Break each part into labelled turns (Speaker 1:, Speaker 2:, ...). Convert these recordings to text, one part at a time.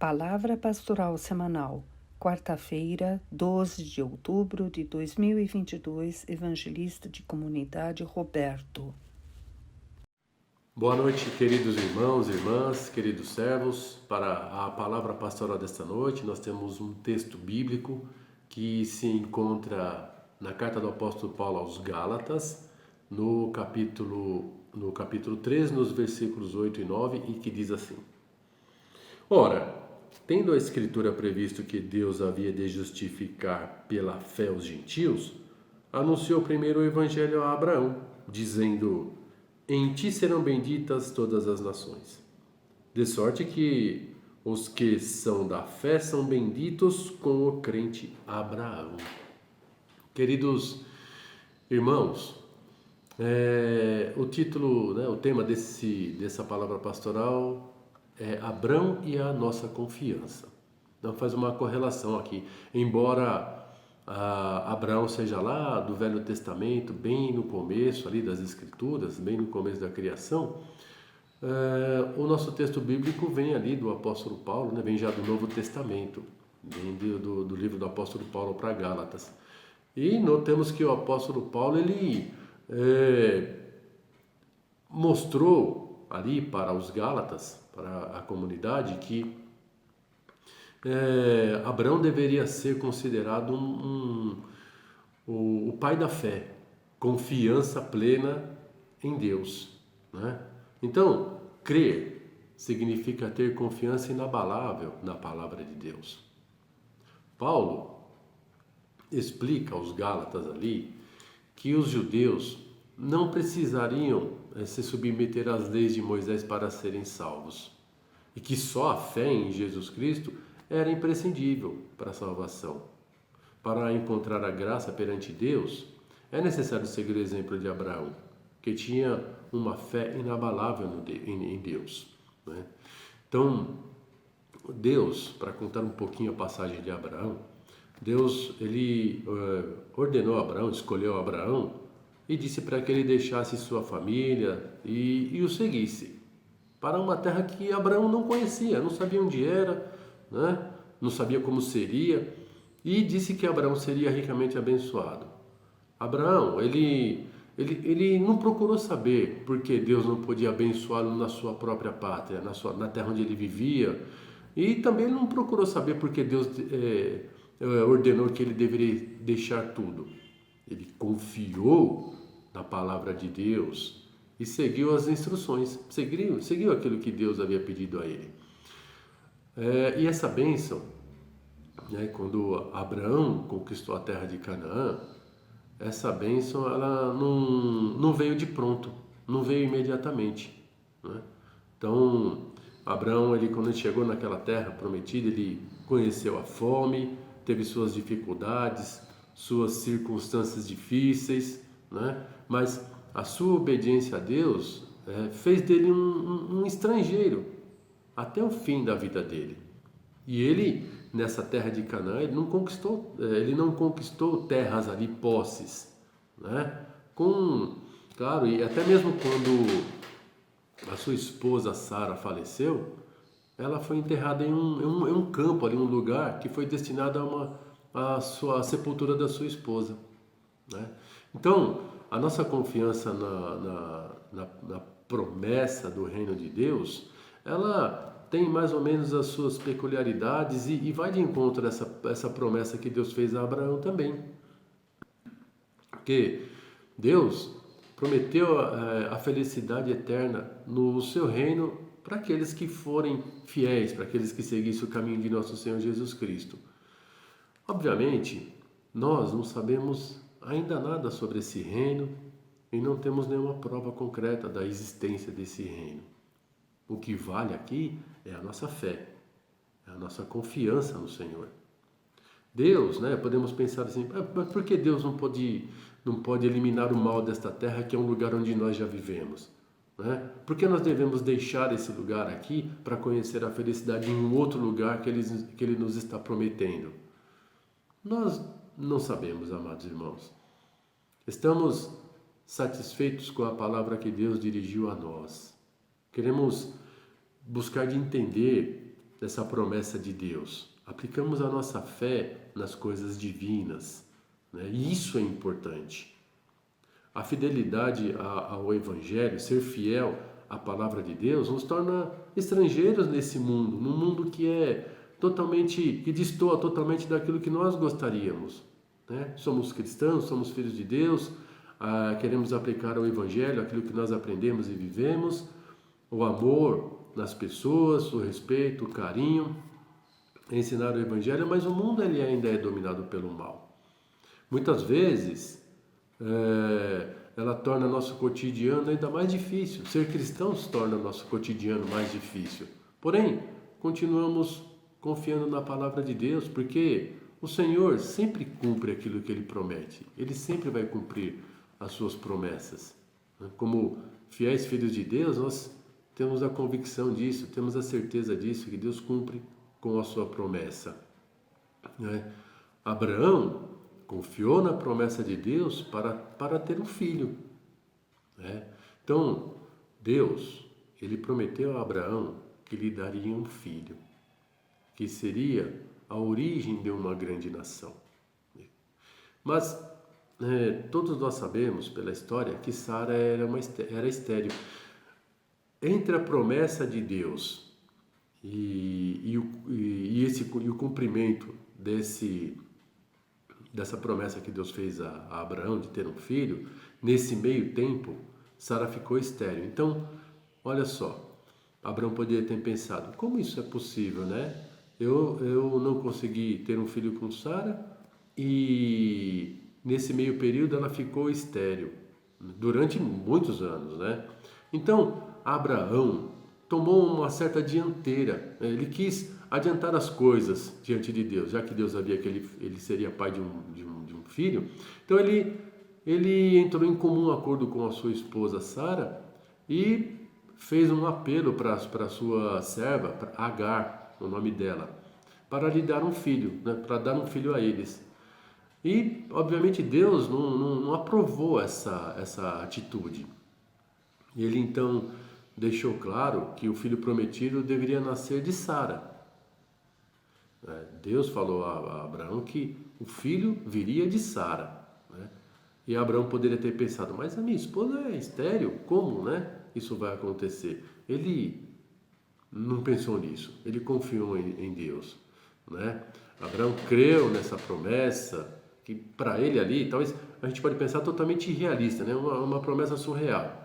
Speaker 1: Palavra Pastoral Semanal, quarta-feira, 12 de outubro de 2022, Evangelista de Comunidade Roberto.
Speaker 2: Boa noite, queridos irmãos e irmãs, queridos servos. Para a palavra pastoral desta noite, nós temos um texto bíblico que se encontra na carta do apóstolo Paulo aos Gálatas, no capítulo 3, nos versículos 8 e 9, e que diz assim: Ora, tendo a Escritura previsto que Deus havia de justificar pela fé os gentios, anunciou primeiro o Evangelho a Abraão, dizendo: Em ti serão benditas todas as nações. De sorte que os que são da fé são benditos com o crente Abraão. Queridos irmãos, o título, o tema dessa palavra pastoral é Abraão e a nossa confiança. Então faz uma correlação aqui. Embora Abraão seja lá do Velho Testamento, bem no começo ali das Escrituras, bem no começo da criação, o nosso texto bíblico vem ali do apóstolo Paulo, vem já do Novo Testamento, vem do livro do apóstolo Paulo para Gálatas. E notamos que o apóstolo Paulo ele mostrou ali para os Gálatas, para a comunidade, que Abraão deveria ser considerado o pai da fé, confiança plena em Deus, né? Então, crer significa ter confiança inabalável na palavra de Deus. Paulo explica aos Gálatas ali que os judeus não precisariam se submeter às leis de Moisés para serem salvos, e que só a fé em Jesus Cristo era imprescindível para a salvação. Para encontrar a graça perante Deus, é necessário seguir o exemplo de Abraão, que tinha uma fé inabalável em Deus, né? Então, Deus, para contar um pouquinho a passagem de Abraão, Deus ele ordenou a Abraão, escolheu Abraão e disse para que ele deixasse sua família e o seguisse para uma terra que Abraão não conhecia, não sabia onde era, né? Não sabia como seria, e disse que Abraão seria ricamente abençoado. Abraão, ele não procurou saber por que Deus não podia abençoá-lo na sua própria pátria, na terra onde ele vivia, e também não procurou saber por que Deus ordenou que ele deveria deixar tudo. Ele confiou na palavra de Deus e seguiu as instruções, seguiu aquilo que Deus havia pedido a ele. E essa bênção, quando Abraão conquistou a terra de Canaã, essa bênção ela não veio de pronto, não veio imediatamente, né? Então, Abraão, quando ele chegou naquela terra prometida, ele conheceu a fome, teve suas dificuldades, suas circunstâncias difíceis, né? Mas a sua obediência a Deus fez dele um estrangeiro até o fim da vida dele. E ele, nessa terra de Canaã, ele não conquistou terras ali, posses, né? Claro, e até mesmo quando a sua esposa Sara faleceu, ela foi enterrada em um campo ali, um lugar que foi destinado à sepultura da sua esposa, né? Então, a nossa confiança na promessa do reino de Deus, ela tem mais ou menos as suas peculiaridades e vai de encontro a essa promessa que Deus fez a Abraão também. Porque Deus prometeu a felicidade eterna no seu reino para aqueles que forem fiéis, para aqueles que seguissem o caminho de nosso Senhor Jesus Cristo. Obviamente, nós não sabemos ainda nada sobre esse reino e não temos nenhuma prova concreta da existência desse reino. O que vale aqui é a nossa fé, é a nossa confiança no Senhor. Deus, podemos pensar assim, mas por que Deus não pode eliminar o mal desta terra, que é um lugar onde nós já vivemos, né? Por que nós devemos deixar esse lugar aqui para conhecer a felicidade em um outro lugar que Ele nos está prometendo? Nós não sabemos, amados irmãos. Estamos satisfeitos com a palavra que Deus dirigiu a nós. Queremos buscar de entender dessa promessa de Deus. Aplicamos a nossa fé nas coisas divinas, né? E isso é importante. A fidelidade ao Evangelho, ser fiel à palavra de Deus, nos torna estrangeiros nesse mundo, num mundo que destoa totalmente daquilo que nós gostaríamos, né? Somos cristãos, somos filhos de Deus, queremos aplicar ao Evangelho aquilo que nós aprendemos e vivemos, o amor nas pessoas, o respeito, o carinho, ensinar o Evangelho, mas o mundo ele ainda é dominado pelo mal. Muitas vezes ela torna nosso cotidiano ainda mais difícil. Ser cristãos torna nosso cotidiano mais difícil. Porém, continuamos confiando na palavra de Deus, porque o Senhor sempre cumpre aquilo que Ele promete. Ele sempre vai cumprir as suas promessas. Como fiéis filhos de Deus, nós temos a convicção disso, temos a certeza disso, que Deus cumpre com a sua promessa. Abraão confiou na promessa de Deus para ter um filho. Então, Deus, Ele prometeu a Abraão que lhe daria um filho, que seria a origem de uma grande nação. Mas todos nós sabemos pela história que Sara era estéril. Entre a promessa de Deus e o cumprimento dessa promessa que Deus fez a Abraão de ter um filho, nesse meio tempo, Sara ficou estéril. Então, olha só, Abraão poderia ter pensado, como isso é possível, né? Eu não consegui ter um filho com Sara e nesse meio período ela ficou estéril, durante muitos anos, né? Então, Abraão tomou uma certa dianteira, ele quis adiantar as coisas diante de Deus, já que Deus sabia que ele seria pai de um filho. Então ele entrou em comum acordo com a sua esposa Sara e fez um apelo para a sua serva, para Agar, o nome dela, para lhe dar um filho, né, para dar um filho a eles. E, obviamente, Deus não aprovou essa atitude. Ele, então, deixou claro que o filho prometido deveria nascer de Sara. Deus falou a Abraão que o filho viria de Sara. E Abraão poderia ter pensado, mas a minha esposa é estéril, como, né? Isso vai acontecer? Ele não pensou nisso, ele confiou em Deus, né? Abraão creu nessa promessa, que para ele ali, talvez a gente pode pensar totalmente irrealista, né? Uma promessa surreal.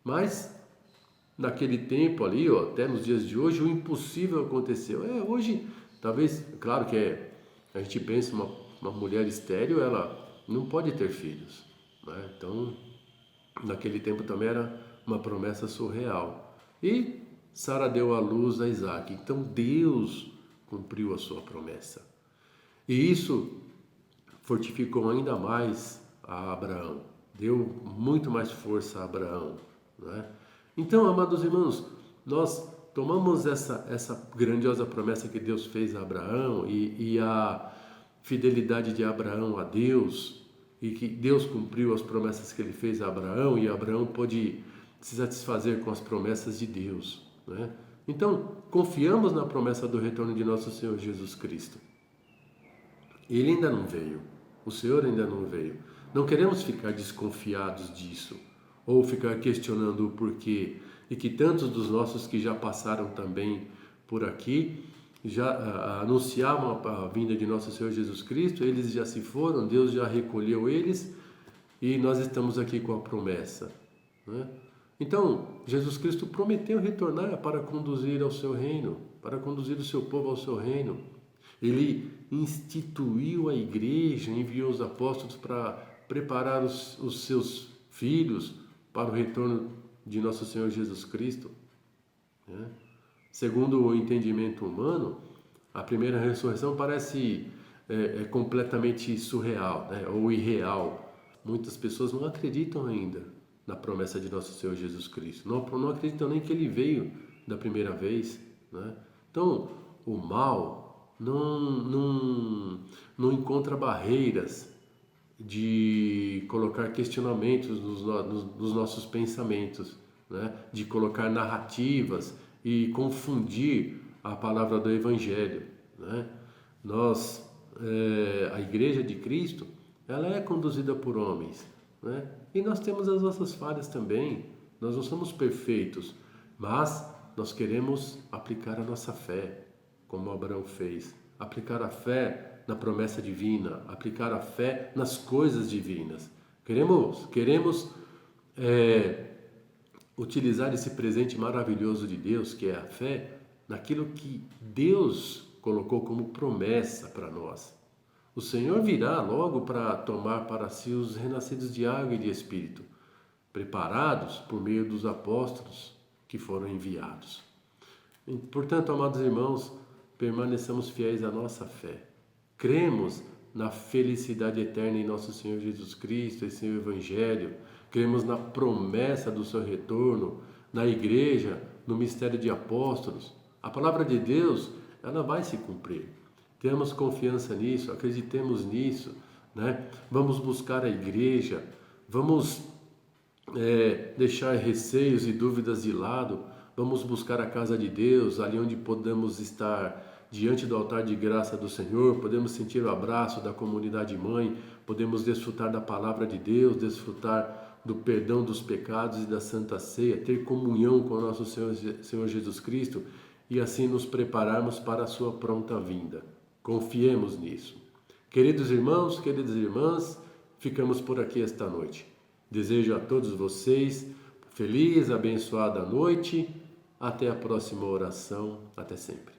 Speaker 2: Mas naquele tempo ali, até nos dias de hoje, o impossível aconteceu. Hoje, talvez, claro que a gente pensa uma mulher estéril, ela não pode ter filhos, né? Então, naquele tempo também era uma promessa surreal. E Sara deu à luz a Isaac. Então, Deus cumpriu a sua promessa. E isso fortificou ainda mais a Abraão. Deu muito mais força a Abraão, né? Então, amados irmãos, nós tomamos essa grandiosa promessa que Deus fez a Abraão e a fidelidade de Abraão a Deus, e que Deus cumpriu as promessas que ele fez a Abraão, e Abraão pôde se satisfazer com as promessas de Deus, né? Então, confiamos na promessa do retorno de nosso Senhor Jesus Cristo. Ele ainda não veio, o Senhor ainda não veio. Não queremos ficar desconfiados disso, ou ficar questionando o porquê, e que tantos dos nossos que já passaram também por aqui, já anunciavam a vinda de nosso Senhor Jesus Cristo, eles já se foram, Deus já recolheu eles, e nós estamos aqui com a promessa, né? Então, Jesus Cristo prometeu retornar para conduzir ao seu reino, para conduzir o seu povo ao seu reino. Ele instituiu a igreja, enviou os apóstolos para preparar os seus filhos para o retorno de nosso Senhor Jesus Cristo, né? Segundo o entendimento humano, a primeira ressurreição parece completamente surreal, né? Ou irreal. Muitas pessoas não acreditam ainda na promessa de nosso Senhor Jesus Cristo. Não acreditam nem que Ele veio da primeira vez, né? Então, o mal não encontra barreiras de colocar questionamentos nos nossos pensamentos, né? De colocar narrativas e confundir a palavra do Evangelho, né? A Igreja de Cristo, ela é conduzida por homens, né? E nós temos as nossas falhas também, nós não somos perfeitos, mas nós queremos aplicar a nossa fé, como Abraão fez, aplicar a fé na promessa divina, aplicar a fé nas coisas divinas. Queremos utilizar esse presente maravilhoso de Deus, que é a fé, naquilo que Deus colocou como promessa para nós. O Senhor virá logo para tomar para si os renascidos de água e de espírito, preparados por meio dos apóstolos que foram enviados. Portanto, amados irmãos, permaneçamos fiéis à nossa fé. Cremos na felicidade eterna em nosso Senhor Jesus Cristo, em seu Evangelho. Cremos na promessa do seu retorno, na igreja, no mistério de apóstolos. A palavra de Deus, ela vai se cumprir. Temos confiança nisso, acreditemos nisso, né? Vamos buscar a igreja, vamos deixar receios e dúvidas de lado, vamos buscar a casa de Deus, ali onde podemos estar diante do altar de graça do Senhor, podemos sentir o abraço da comunidade mãe, podemos desfrutar da palavra de Deus, desfrutar do perdão dos pecados e da Santa Ceia, ter comunhão com o nosso Senhor Jesus Cristo e assim nos prepararmos para a sua pronta vinda. Confiemos nisso. Queridos irmãos, queridas irmãs, ficamos por aqui esta noite. Desejo a todos vocês feliz, abençoada noite. Até a próxima oração. Até sempre.